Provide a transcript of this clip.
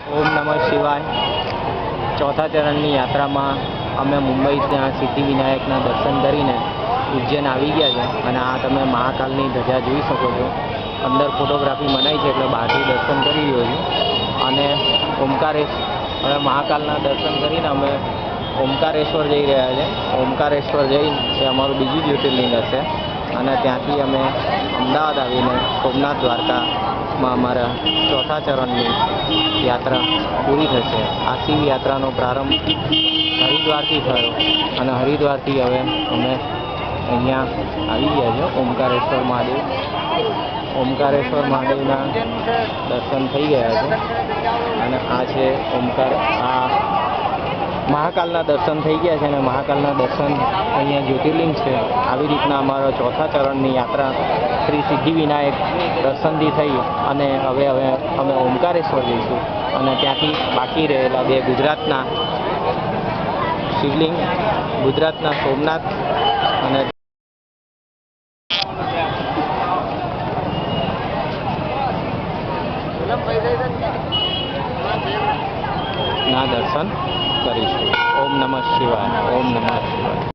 ઓમ નમઃ શિવાય ચોથા ચરણની યાત્રામાં અમે મુંબઈ ત્યાં સિદ્ધિવિનાયકના દર્શન કરીને ઉજ્જૈન આવી ગયા છે અને આ તમે મહાકાલની ધજા જોઈ શકો છો. અંદર ફોટોગ્રાફી મનાઈ છે એટલે બહારથી દર્શન કરી રહ્યો છું અને હવે મહાકાલના દર્શન કરીને અમે ઓમકારેશ્વર જઈ રહ્યા છે. ઓમકારેશ્વર જઈ એ અમારું બીજું જ્યોતિર્લિંગ હશે અને ત્યાંથી અમે અમદાવાદ આવીને સોમનાથ દ્વારકામાં અમારા ચોથા ચરણની યાત્રા પૂરી થશે. આ શિવ યાત્રાનો પ્રારંભ હરિદ્વારથી થયો અને હરિદ્વારથી હવે અમે અહીંયા આવી ગયા છે ઓમકારેશ્વર મહાદેવ. ઓમકારેશ્વર મહાદેવના દર્શન થઈ ગયા છે અને આ છે આ મહાકાલના દર્શન થઈ ગયા છે અને મહાકાલના દર્શન અહીંયા જ્યોતિર્લિંગ છે. આવી રીતના અમારા ચોથા ચરણની યાત્રા શ્રી સિદ્ધિવિનાયક દર્શનથી થઈ અને હવે અમે ઓમકારેશ્વર જઈશું અને ત્યાંથી બાકી રહેલા બે ગુજરાતના શિવલિંગ, ગુજરાતના સોમનાથ અને ના દર્શન કરીશું. ઓમ નમઃ શિવાય. ઓમ નમઃ શિવાય.